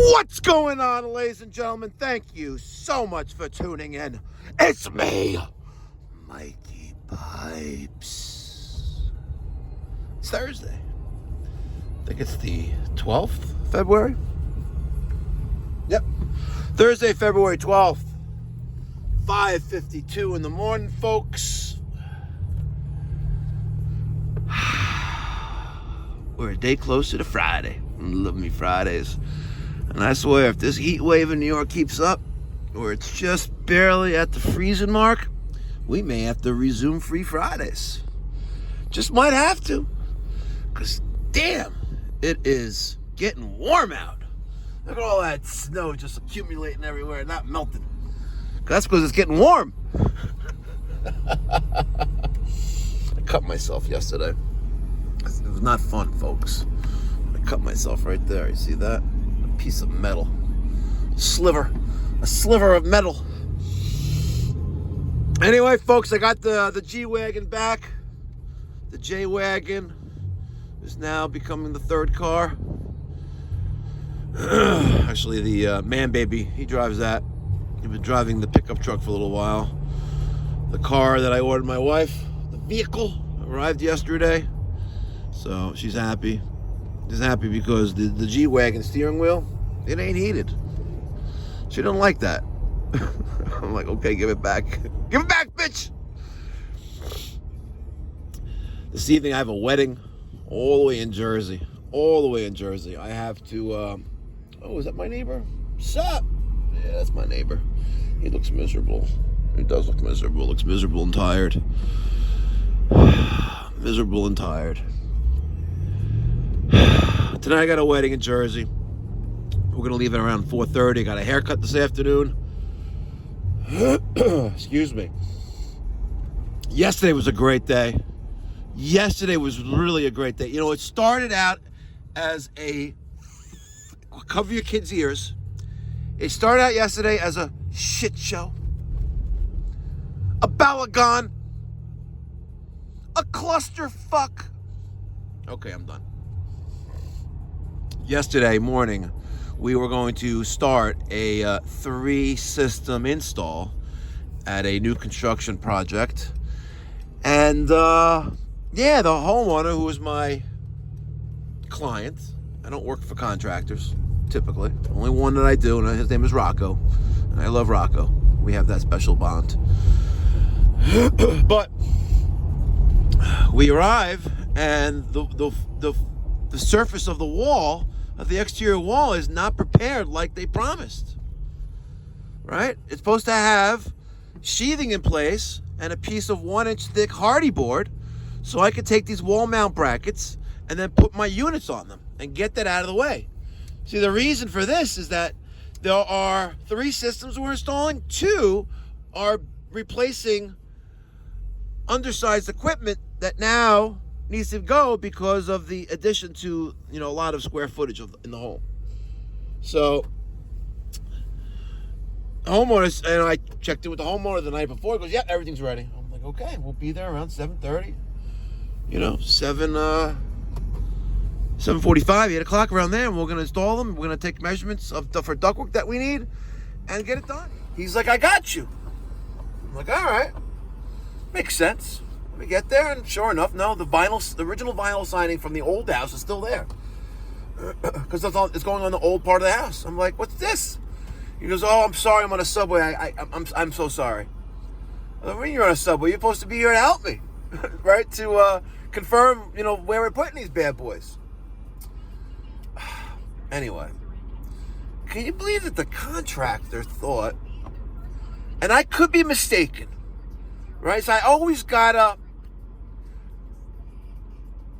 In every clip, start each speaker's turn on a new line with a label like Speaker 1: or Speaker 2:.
Speaker 1: What's going on, ladies and gentlemen? Thank you so much for tuning in. It's me, Mikey Pipes. It's Thursday. I think it's the 12th of February. Yep. Thursday, February 12th. 5:52 in the morning, folks. We're a day closer to Friday. I love me Fridays. And I swear, if this heat wave in New York keeps up, or it's just barely at the freezing mark, we may have to resume free Fridays. Just might have to. Because, damn, it is getting warm out. Look at all that snow just accumulating everywhere, not melting. That's because it's getting warm. I cut myself yesterday. It was not fun, folks. I cut myself right there. You see that? A piece of metal. A sliver of metal. Anyway, folks, I got the G-Wagon back. The J-Wagon is now becoming the third car. Actually, the man baby, he drives that. He's been driving the pickup truck for a little while. The car that I ordered my wife, the vehicle, arrived yesterday. So she's happy. She's happy because the G-Wagon steering wheel, it ain't heated. She don't like that. I'm like, okay, give it back. Give it back, bitch! This evening I have a wedding all the way in Jersey. All the way in Jersey. I have to, oh, is that my neighbor? Sup? Yeah, that's my neighbor. He looks miserable. He does look miserable. Looks miserable and tired. Miserable and tired. Tonight I got a wedding in Jersey. We're going to leave at around 4:30. Got a haircut this afternoon. Excuse me. Yesterday was a great day. Yesterday was really a great day. You know, it started out as cover your kids' ears. It started out yesterday as a shit show. A balagan. A clusterfuck. Okay, I'm done. Yesterday morning, we were going to start a 3-system install at a new construction project. And, yeah, the homeowner, who is my client, I don't work for contractors, typically. Only one that I do, and his name is Rocco. And I love Rocco. We have that special bond. But we arrive, and the surface of the wall, of the exterior wall, is not prepared like they promised. Right? It's supposed to have sheathing in place and a piece of 1-inch thick hardy board, so I could take these wall mount brackets and then put my units on them and get that out of the way. See, the reason for this is that there are 3 systems we're installing. 2 are replacing undersized equipment that now needs to go because of the addition to, you know, a lot of square footage in the home. So, homeowners, and I checked in with the homeowner the night before. He goes, yeah, everything's ready. I'm like, okay, we'll be there around 7:30. You know, 7:45, 8 o'clock, around there, and we're going to install them. We're going to take measurements for ductwork that we need and get it done. He's like, I got you. I'm like, all right. Makes sense. We get there, and sure enough, no, the original vinyl siding from the old house is still there. Because it's going on the old part of the house. I'm like, what's this? He goes, oh, I'm sorry, I'm on a subway. I'm so sorry. I go, when you're on a subway, you're supposed to be here to help me. Right? To confirm, you know, where we're putting these bad boys. Anyway, can you believe that the contractor thought, and I could be mistaken, right? So I always gotta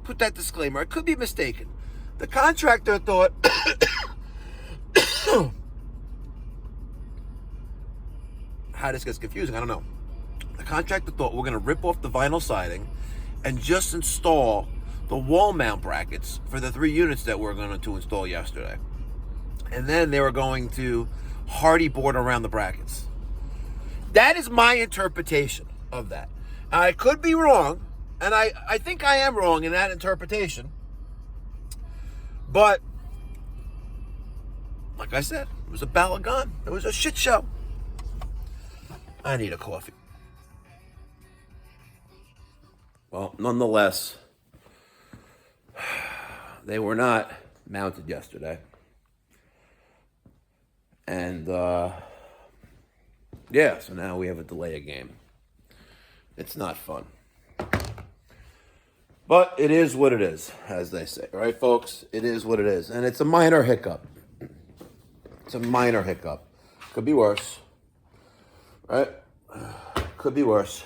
Speaker 1: put that disclaimer. I could be mistaken. The contractor thought how this gets confusing, I don't know. The contractor thought we're gonna rip off the vinyl siding and just install the wall mount brackets for the 3 units that we're going to install yesterday. And then they were going to hardy board around the brackets. That is my interpretation of that. I could be wrong, and I think I am wrong in that interpretation. But like I said, it was a balagan. It was a shit show. I need a coffee. Well, nonetheless, they were not mounted yesterday. And, yeah, so now we have a delay of game. It's not fun. But it is what it is, as they say. Right, folks? It is what it is. And it's a minor hiccup. It's a minor hiccup. Could be worse. Right? Could be worse.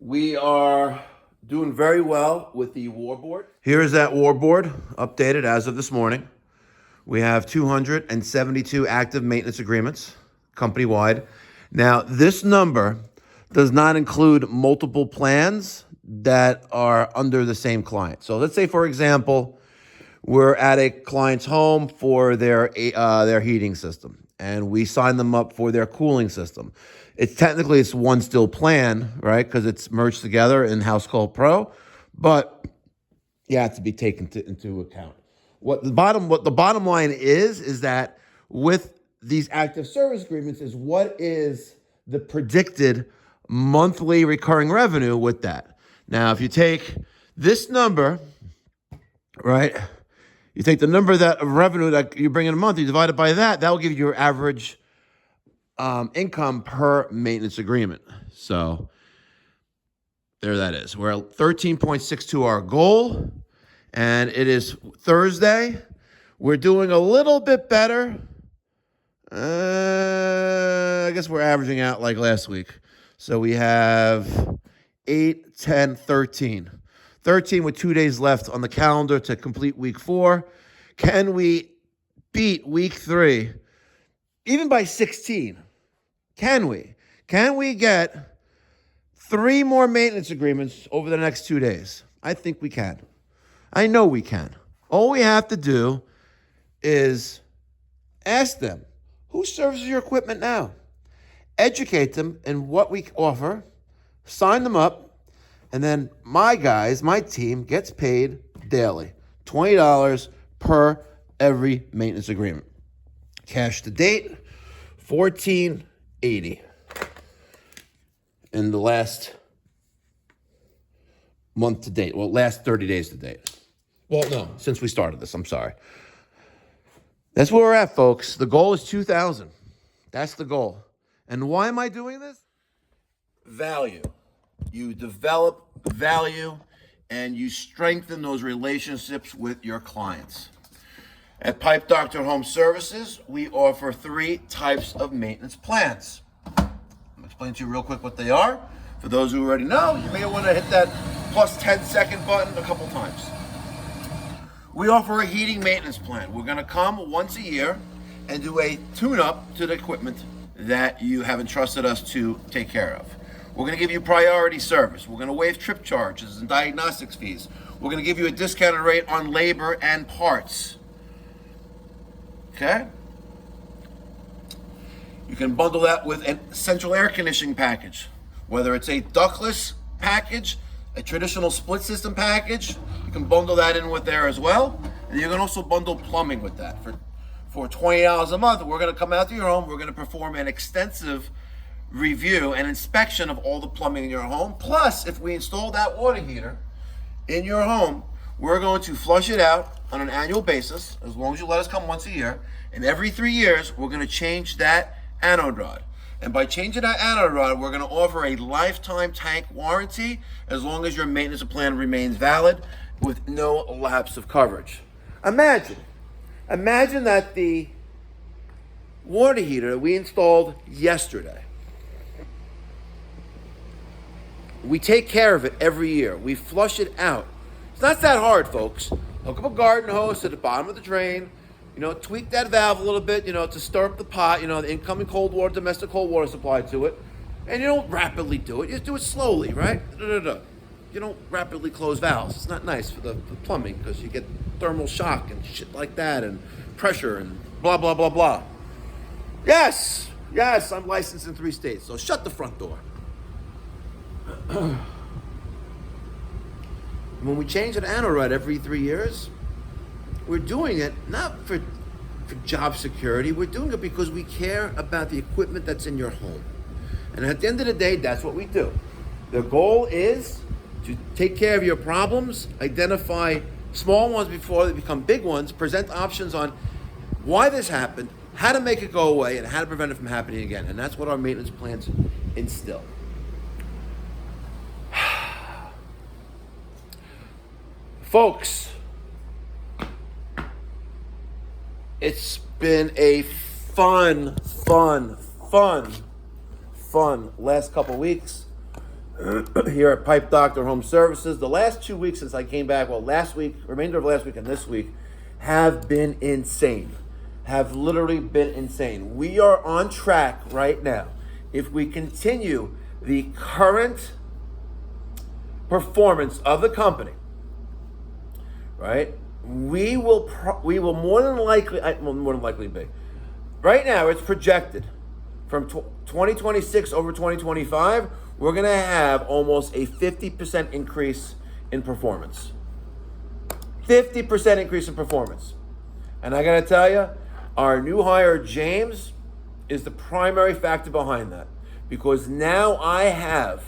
Speaker 1: We are doing very well with the war board. Here is that war board, updated as of this morning. We have 272 active maintenance agreements, company-wide. Now, this number does not include multiple plans that are under the same client. So let's say, for example, we're at a client's home for their heating system, and we sign them up for their cooling system. It's one still plan, right? Because it's merged together in HouseCall Pro, but you have to be taken into account. What the bottom line is that with these active service agreements is what is the predicted monthly recurring revenue with that. Now, if you take this number, right, you take the number of revenue that you bring in a month, you divide it by that, that will give you your average income per maintenance agreement. So there that is. We're at 13.62 our goal, and it is Thursday. We're doing a little bit better. I guess we're averaging out like last week. So we have 8, 10, 13. 13 with 2 days left on the calendar to complete week 4. Can we beat week 3, even by 16? Can we? Can we get 3 more maintenance agreements over the next 2 days? I think we can. I know we can. All we have to do is ask them, who services your equipment now? Educate them in what we offer, sign them up, and then my guys, my team, gets paid daily. $20 per every maintenance agreement. Cash to date, $14.80 in the last month to date. Well, last 30 days to date. Well, no, since we started this, I'm sorry. That's where we're at, folks. The goal is 2,000. That's the goal. And why am I doing this? Value. You develop value and you strengthen those relationships with your clients. At Pipe Doctor Home Services, we offer 3 types of maintenance plans. I'm going to explain to you real quick what they are. For those who already know, you may want to hit that plus 10-second button a couple times. We offer a heating maintenance plan. We're going to come once a year and do a tune-up to the equipment that you have entrusted us to take care of. We're going to give you priority service. We're going to waive trip charges and diagnostics fees. We're going to give you a discounted rate on labor and parts. Okay? You can bundle that with a central air conditioning package, whether it's a ductless package, a traditional split system package. You can bundle that in with there as well. And you can also bundle plumbing with that. For $20 a month, we're going to come out to your home. We're going to perform an extensive review and inspection of all the plumbing in your home. Plus, if we install that water heater in your home, we're going to flush it out on an annual basis, as long as you let us come once a year. And every 3 years, we're going to change that anode rod. And by changing that anode rod, we're going to offer a lifetime tank warranty as long as your maintenance plan remains valid with no lapse of coverage. Imagine that the water heater we installed yesterday, we take care of it every year. We flush it out. It's not that hard, folks. Hook up a garden hose to the bottom of the drain, tweak that valve a little bit, to stir up the pot, the incoming cold water, domestic cold water supply to it. And you don't rapidly do it. You just do it slowly, right? You don't rapidly close valves. It's not nice for the plumbing because you get thermal shock and shit like that and pressure and blah, blah, blah, blah. Yes, I'm licensed in 3 states, so shut the front door. When we change an anode rod every 3 years, we're doing it not for for job security. We're doing it because we care about the equipment that's in your home. And at the end of the day, that's what we do. The goal is to take care of your problems, identify small ones before they become big ones, present options on why this happened, how to make it go away, and how to prevent it from happening again. And that's what our maintenance plans instill. Folks, it's been a fun last couple weeks here at Pipe Doctor Home Services. The last 2 weeks since I came back, well, last week, remainder of last week and this week, have been insane. Have literally been insane. We are on track right now. If we continue the current performance of the company, right, we will more than likely be. Right now, it's projected from 2026 over 2025, we're going to have almost a 50% increase in performance. 50% increase in performance. And I got to tell you, our new hire, James, is the primary factor behind that. Because now I have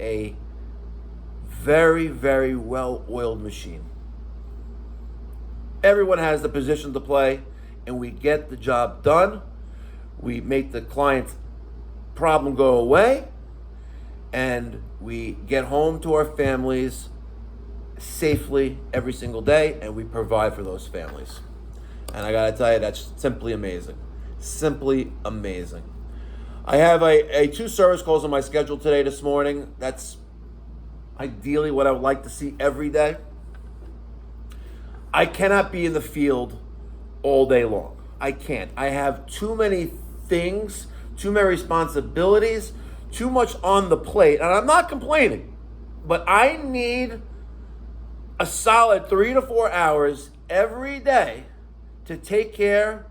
Speaker 1: a very, very well-oiled machine. Everyone has the position to play, and we get the job done. We make the client's problem go away, and we get home to our families safely every single day, and we provide for those families. And I gotta tell you, that's simply amazing. Simply amazing. I have a 2 service calls on my schedule today, this morning. That's ideally what I would like to see every day. I cannot be in the field all day long. I can't. I have too many things, too many responsibilities, too much on the plate. And I'm not complaining, but I need a solid 3 to 4 hours every day to take care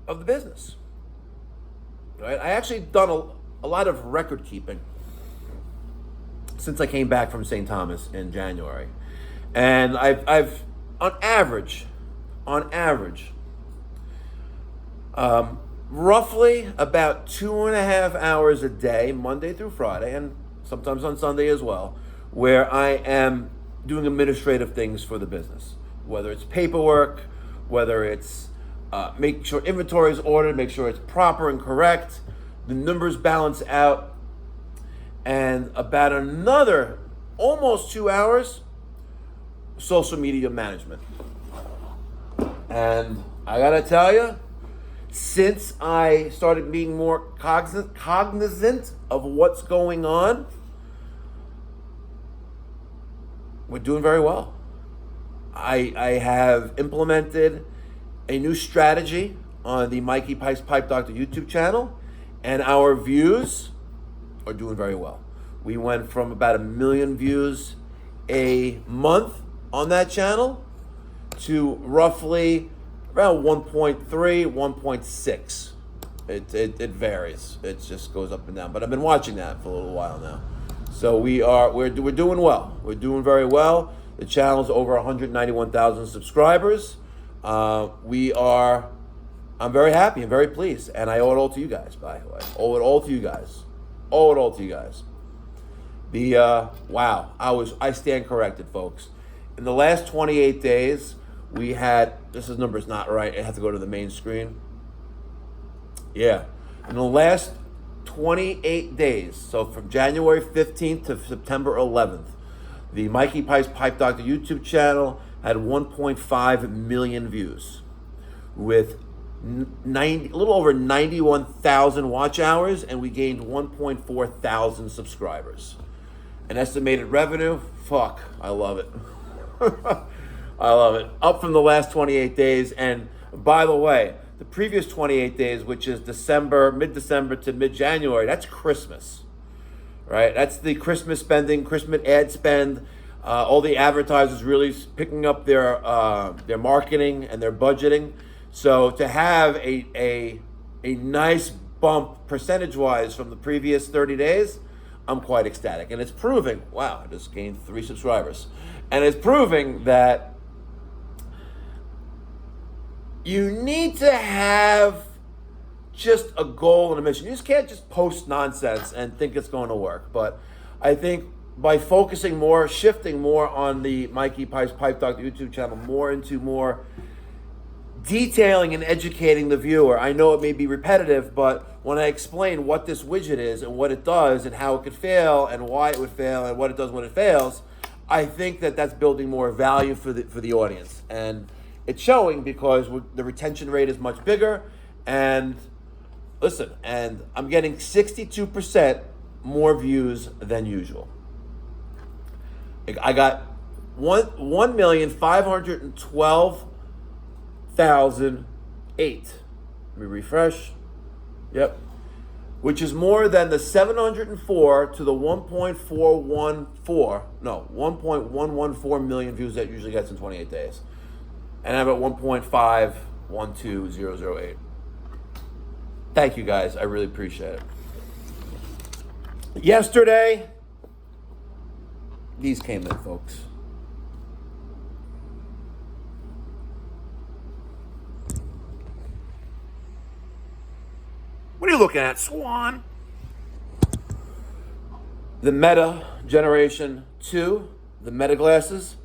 Speaker 1: of the business. Right? I actually done a lot of record keeping since I came back from St. Thomas in January. And I've on average, roughly about 2.5 hours a day, Monday through Friday, and sometimes on Sunday as well, where I am doing administrative things for the business. Whether it's paperwork, whether it's make sure inventory is ordered, make sure it's proper and correct, the numbers balance out, and about another almost 2 hours, social media management. And I gotta tell you, since I started being more cognizant of what's going on, we're doing very well. I have implemented a new strategy on the Mikey Pipes Pipe Doctor YouTube channel, and our views are doing very well. We went from about 1 million views a month on that channel to roughly around 1.3, 1.6. It varies. It just goes up and down. But I've been watching that for a little while now. So we're doing well. We're doing very well. The channel's over 191,000 subscribers. I'm very happy and very pleased, and I owe it all to you guys. By the way, owe it all to you guys. Wow, I stand corrected, folks. In the last 28 days, we had, this number's not right, I have to go to the main screen. Yeah, in the last 28 days, so from January 15th to September 11th, the Mikey Pipes Pipe Doctor YouTube channel had 1.5 million views with a little over 91,000 watch hours, and we gained 1.4 thousand subscribers. An estimated revenue, fuck, I love it. I love it. Up from the last 28 days. And by the way, the previous 28 days, which is mid-December to mid-January, that's Christmas, right? That's the Christmas spending, Christmas ad spend. All the advertisers really picking up their marketing and their budgeting. So to have a nice bump percentage-wise from the previous 30 days, I'm quite ecstatic. And it's proving, wow, I just gained 3 subscribers. And it's proving that you need to have just a goal and a mission. You just can't just post nonsense and think it's going to work. But I think by focusing more, shifting more on the Mikey Pipes Pipe Doctor YouTube channel, more into more detailing and educating the viewer. I know it may be repetitive, but when I explain what this widget is and what it does and how it could fail and why it would fail and what it does when it fails, I think that that's building more value for the audience. And it's showing because the retention rate is much bigger. And listen, and I'm getting 62% more views than usual. I got 1,512,008. Let me refresh. Yep. Which is more than the 704 to the 1.114 million views that usually gets in 28 days. And I'm at 1.512008. Thank you guys. I really appreciate it. Yesterday, these came in, folks. What are you looking at, Swan? The Meta Generation 2, the Meta glasses.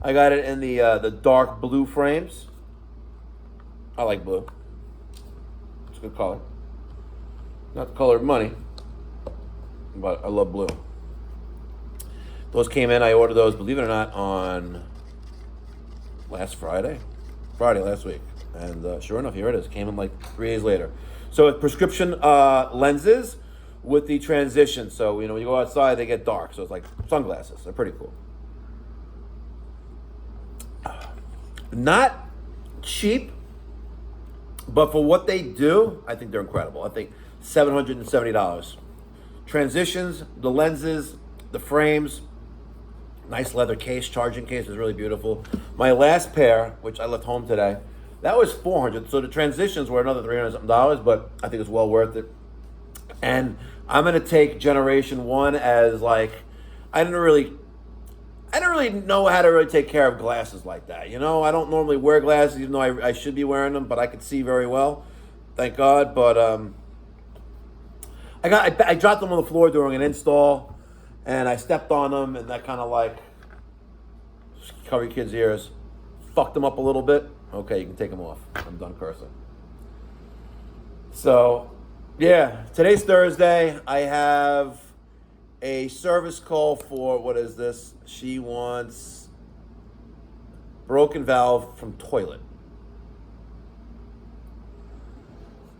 Speaker 1: I got it in the dark blue frames. I like blue. It's a good color. Not the color of money, but I love blue. Those came in. I ordered those, believe it or not, on last Friday last week. And sure enough, here it is. Came in like 3 days later. So it's prescription lenses with the transition. So, when you go outside, they get dark. So it's like sunglasses. They're pretty cool. Not cheap, but for what they do, I think they're incredible. I think $770. Transitions, the lenses, the frames, nice leather case, charging case is really beautiful. My last pair, which I left home today, that was $400. So the transitions were another $300 but I think it's well worth it. And I'm gonna take Generation 1 as like, I don't really know how to really take care of glasses like that. I don't normally wear glasses, even though I should be wearing them, but I could see very well, thank God. But I dropped them on the floor during an install, and I stepped on them, and that kind of like, cover your kids' ears, fucked them up a little bit. Okay, you can take them off. I'm done cursing. So, yeah, today's Thursday. I have a service call for, what is this? She wants broken valve from toilet.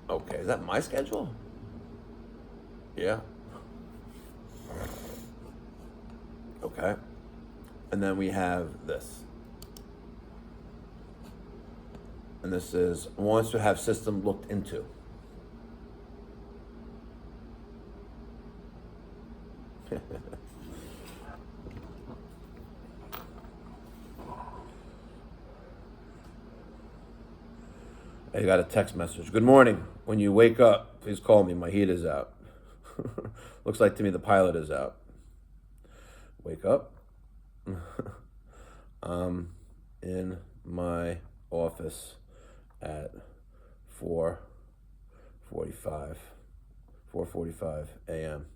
Speaker 1: Okay, is that my schedule? Yeah. Okay. And then we have this. And this is, wants to have system looked into. I got a text message. Good morning. When you wake up, please call me. My heat is out. Looks like to me the pilot is out. Wake up. I'm in my office at 4:45 a.m.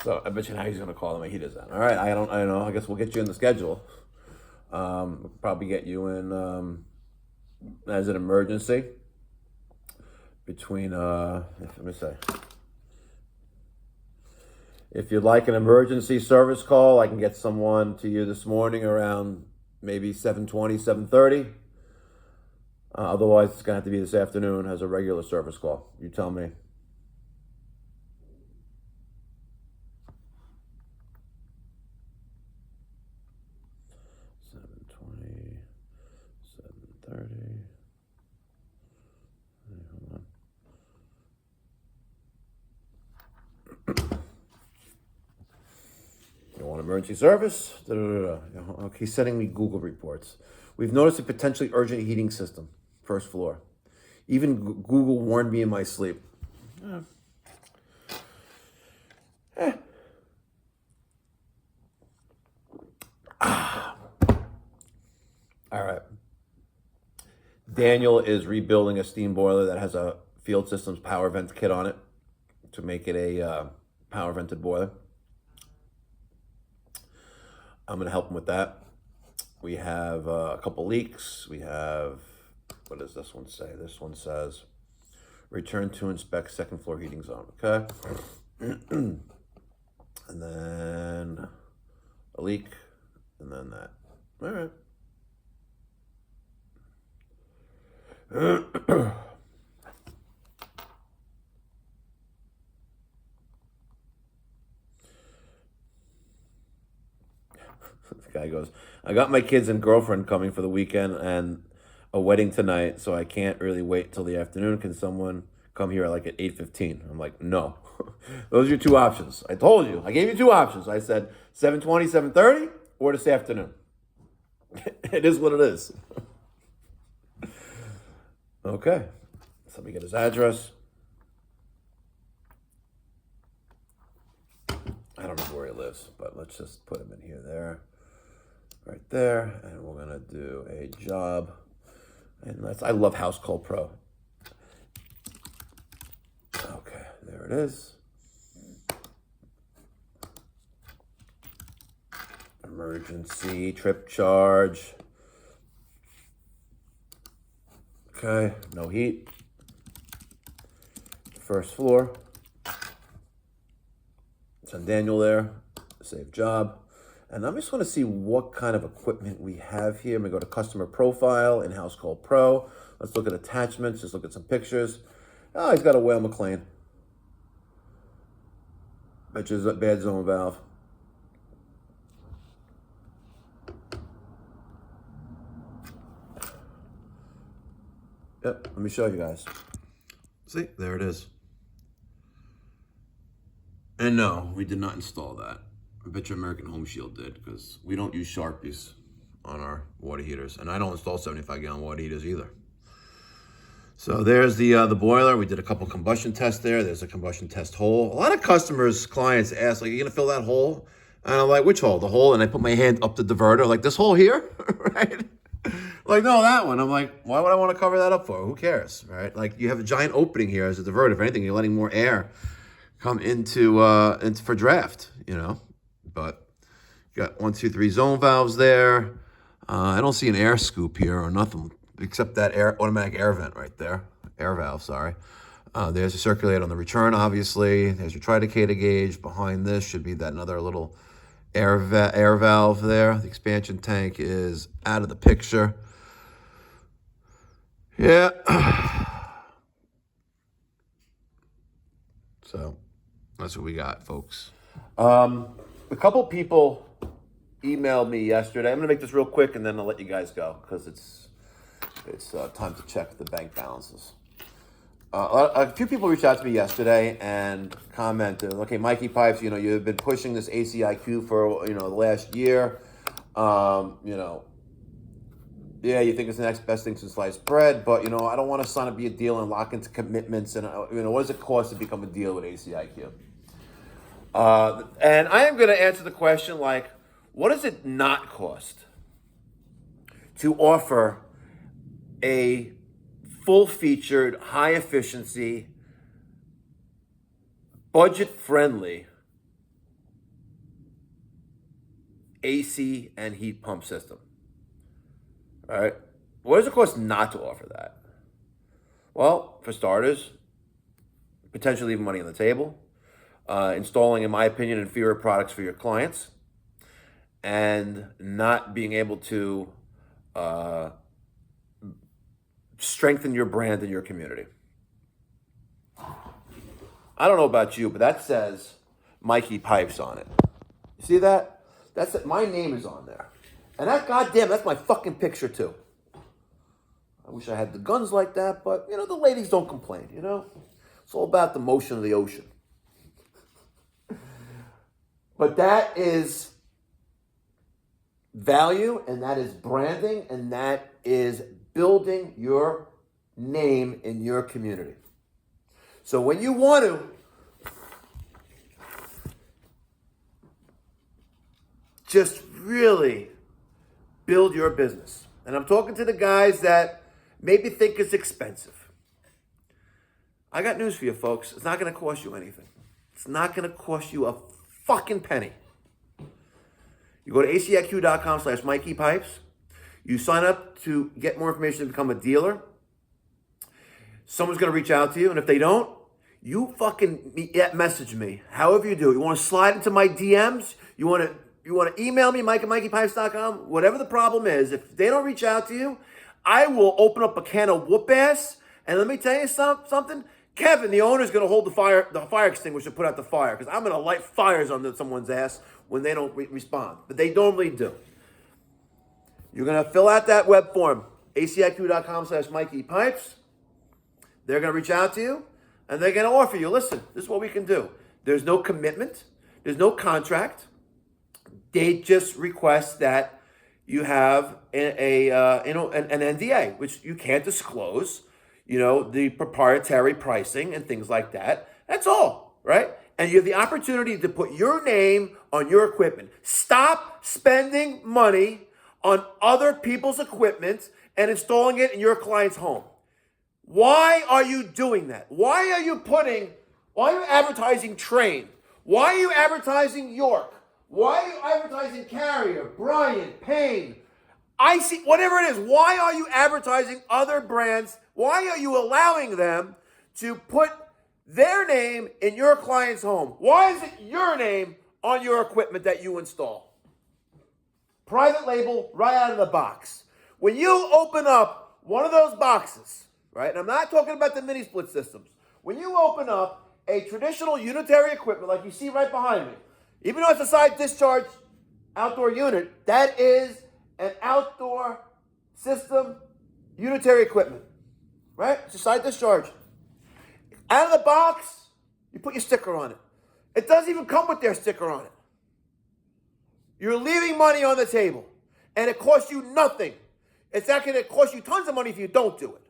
Speaker 1: So I bet you now he's gonna call him. My heat is out. All right, I don't know. I guess we'll get you in the schedule. We'll probably get you in as an emergency between let me say, if you'd like an emergency service call, I can get someone to you this morning around maybe 7:20, 7:30. Otherwise, it's gonna have to be this afternoon as a regular service call. You tell me. You want emergency service? Okay, he's sending me Google reports. We've noticed a potentially urgent heating system, first floor. Even Google warned me in my sleep. All right. Daniel is rebuilding a steam boiler that has a Field Systems power vent kit on it to make it a power vented boiler. I'm going to help him with that. We have a couple leaks. We have, what does this one say? This one says, return to inspect second floor heating zone, okay? And then a leak, and then that. All right. The guy goes, I got my kids and girlfriend coming for the weekend and a wedding tonight, so I can't really wait till the afternoon. Can someone come here like at 8:15? I'm like, no. Those are your two options. I told you. I gave you two options. I said 7:20, 7:30, or this afternoon. It is what it is. Okay. So let me get his address. I don't know where he lives, but let's just put him in here, there, right there, and we're gonna do a job. And I love HouseCall Pro. Okay, there it is. Emergency trip charge. Okay, no heat. First floor. Send Daniel there. Save job. And I just want to see what kind of equipment we have here. I'm going to go to customer profile in HouseCall Pro. Let's look at attachments. Just look at some pictures. Oh, he's got a Whale McLean. Which is a bad zone valve. Yep, let me show you guys. See, there it is. And no, we did not install that. I bet you American Home Shield did, because we don't use Sharpies on our water heaters. And I don't install 75-gallon water heaters either. So there's the boiler. We did a couple combustion tests there. There's a combustion test hole. A lot of customers, clients ask, like, are you going to fill that hole? And I'm like, which hole? The hole? And I put my hand up the diverter, like, this hole here? Right? Like, no, that one. I'm like, why would I want to cover that up for? Who cares, right? Like, you have a giant opening here as a diverter. If anything, you're letting more air come into for draft, you know. But you got 1, 2, 3 zone valves there. I don't see an air scoop here or nothing except that automatic air vent right there. Air valve, sorry. There's a circulator on the return, obviously. There's your tridecator gauge. Behind this should be that another little air valve there. The expansion tank is out of the picture. Yeah. So that's what we got, folks. A couple people emailed me yesterday. I'm going to make this real quick and then I'll let you guys go because it's time to check the bank balances. A few people reached out to me yesterday and commented, okay, Mikey Pipes, you've been pushing this ACiQ for, the last year. Yeah, you think it's the next best thing since sliced bread, but, I don't want to sign up, be a deal and lock into commitments. And, what does it cost to become a deal with ACiQ? And I am going to answer the question like, what does it not cost to offer a full-featured, high-efficiency, budget-friendly AC and heat pump system? All right. What does it cost not to offer that? Well, for starters, potentially leaving money on the table, installing, in my opinion, inferior products for your clients, and not being able to strengthen your brand in your community. I don't know about you, but that says Mikey Pipes on it. You see that? That's it. My name is on there. And that's my fucking picture too. I wish I had the guns like that, but the ladies don't complain, It's all about the motion of the ocean. But that is value, and that is branding, and that is building your name in your community. So when you want to just really build your business, And I'm talking to the guys that maybe think it's expensive. I got news for you, folks. It's not going to cost you anything. It's not going to cost you a fucking penny. You go to ACiQ.com/Mikey Pipes. You sign up to get more information to become a dealer. Someone's going to reach out to you. And if they don't, you fucking message me. However you do it. You want to slide into my DMs? You want to email me, Mike at MikeyPipes.com? Whatever the problem is, if they don't reach out to you, I will open up a can of whoop ass. And let me tell you something. Kevin, the owner, is going to hold the fire extinguisher to put out the fire, because I'm going to light fires under someone's ass when they don't respond. But they normally do. You're going to fill out that web form, ACiQ.com/Mikey Pipes. They're going to reach out to you, and they're going to offer you, listen, this is what we can do. There's no commitment. There's no contract. They just request that you have an NDA, which you can't disclose, the proprietary pricing and things like that. That's all, right? And you have the opportunity to put your name on your equipment. Stop spending money on other people's equipment and installing it in your client's home. Why are you doing that? Why are you advertising Train? Why are you advertising York? Why are you advertising Carrier, Bryant, Payne? Whatever it is. Why are you advertising other brands? Why are you allowing them to put their name in your client's home? Why is it your name on your equipment that you install? Private label right out of the box. When you open up one of those boxes, right? And I'm not talking about the mini split systems. When you open up a traditional unitary equipment like you see right behind me, even though it's a side discharge outdoor unit, that is an outdoor system unitary equipment, right? It's a side discharge. Out of the box, you put your sticker on it. It doesn't even come with their sticker on it. You're leaving money on the table, and it costs you nothing. It's not going to cost you tons of money if you don't do it.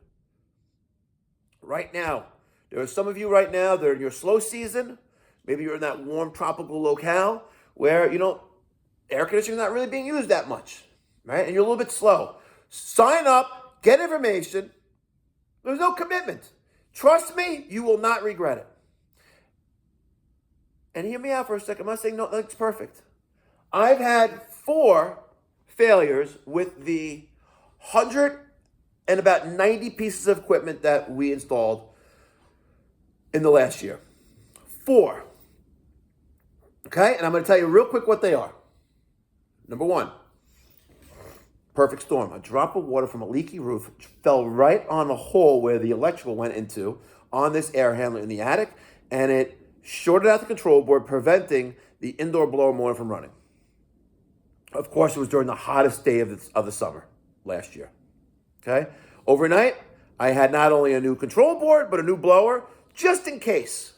Speaker 1: Right now, there are some of you right now that are in your slow season. Maybe you're in that warm tropical locale where, air conditioning is not really being used that much, right? And you're a little bit slow. Sign up, get information. There's no commitment. Trust me, you will not regret it. And hear me out for a second. I'm not saying no, that's perfect. I've had 4 failures with the 190 pieces of equipment that we installed in the last year. 4. Okay? And I'm going to tell you real quick what they are. Number 1, perfect storm. A drop of water from a leaky roof fell right on the hole where the electrical went into on this air handler in the attic, and it shorted out the control board, preventing the indoor blower motor from running. Of course, it was during the hottest day of the summer last year. Okay? Overnight, I had not only a new control board, but a new blower, just in case.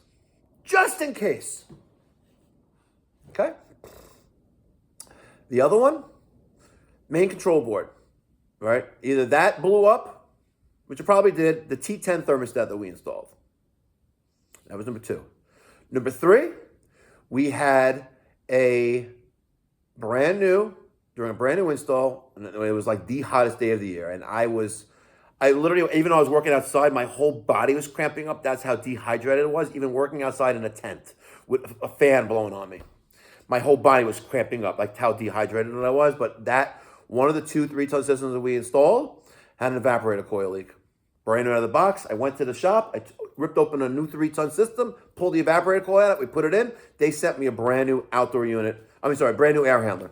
Speaker 1: Just in case. Okay? The other one, main control board, right? Either that blew up, which it probably did, the T10 thermostat that we installed. That was number 2. Number 3, we had during a brand new install, and it was like the hottest day of the year. And I literally, even though I was working outside, my whole body was cramping up. That's how dehydrated it was, even working outside in a tent with a fan blowing on me. My whole body was cramping up, like how dehydrated I was. But that, one of the 2 3-ton systems that we installed had an evaporator coil leak. Brand new out of the box. I went to the shop. I ripped open a new 3-ton system, pulled the evaporator coil out. We put it in. They sent me a brand new outdoor unit. Brand new air handler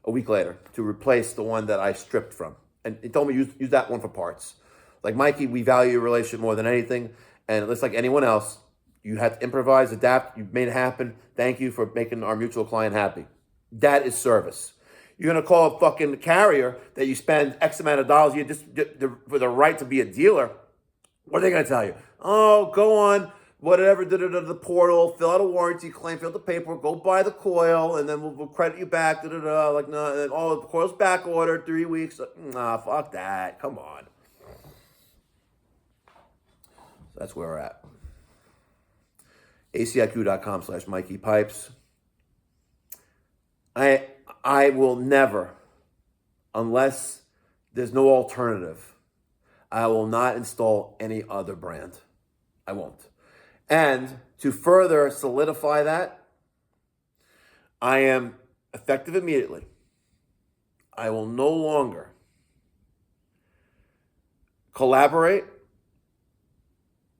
Speaker 1: a week later to replace the one that I stripped from. And it told me use that one for parts. Like, Mikey, we value your relationship more than anything. And it's like anyone else. You had to improvise, adapt. You made it happen. Thank you for making our mutual client happy. That is service. You're going to call a fucking carrier that you spend X amount of dollars for the right to be a dealer. What are they going to tell you? Oh, go on, whatever, the portal, fill out a warranty claim, fill out the paperwork, go buy the coil, and then we'll credit you back. Like, no, the coil's back ordered, 3 weeks. Nah, fuck that. Come on. So that's where we're at. ACiQ.com/Mikey Pipes. I will never, unless There's no alternative. I will not install any other brand. I won't. And to further solidify that, I am effective immediately. I will no longer collaborate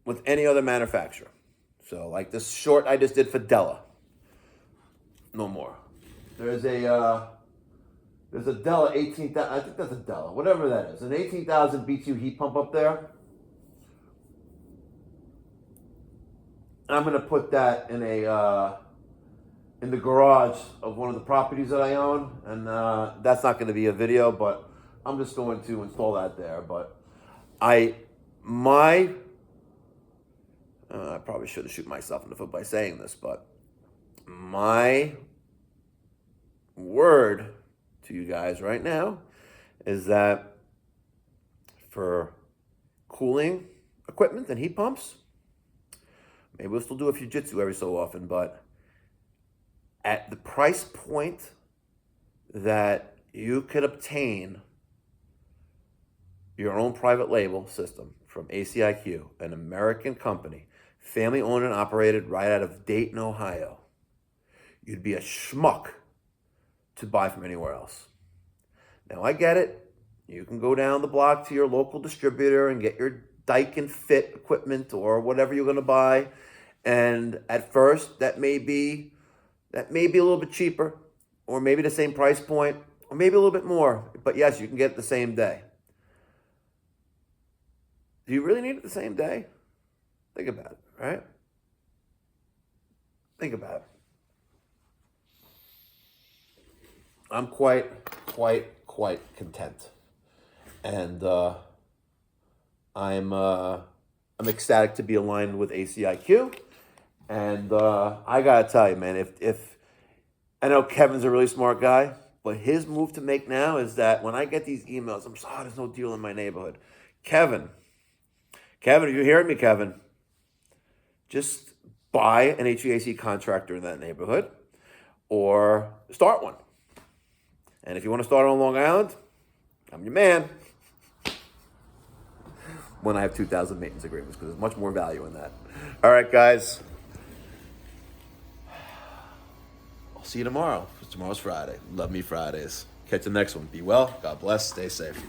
Speaker 1: with any other manufacturer. So like this short I just did for Della. No more. There's a Della 18,000, I think that's a Della, whatever that is. An 18,000 BTU heat pump up there. I'm gonna put that in the garage of one of the properties that I own, and that's not gonna be a video, but I'm just going to install that there. But I probably shouldn't shoot myself in the foot by saying this, but my word to you guys right now is that for cooling equipment and heat pumps, maybe we'll still do a Fujitsu every so often, but at the price point that you could obtain your own private label system from ACiQ, an American company, family owned and operated right out of Dayton, Ohio, you'd be a schmuck to buy from anywhere else. Now I get it. You can go down the block to your local distributor and get your Daikin Fit equipment or whatever you're going to buy. And at first, that may be a little bit cheaper, or maybe the same price point, or maybe a little bit more. But yes, you can get it the same day. Do you really need it the same day? Think about it, right? Think about it. I'm quite content, and I'm ecstatic to be aligned with ACiQ. And I gotta tell you, man, if I know Kevin's a really smart guy, but his move to make now is that when I get these emails, I'm sorry, there's no deal in my neighborhood. Kevin, are you hearing me, Kevin? Just buy an HVAC contractor in that neighborhood, or start one. And if you want to start on Long Island, I'm your man. When I have 2,000 maintenance agreements, because there's much more value in that. All right, guys. I'll see you tomorrow. Tomorrow's Friday. Love me Fridays. Catch the next one. Be well. God bless. Stay safe.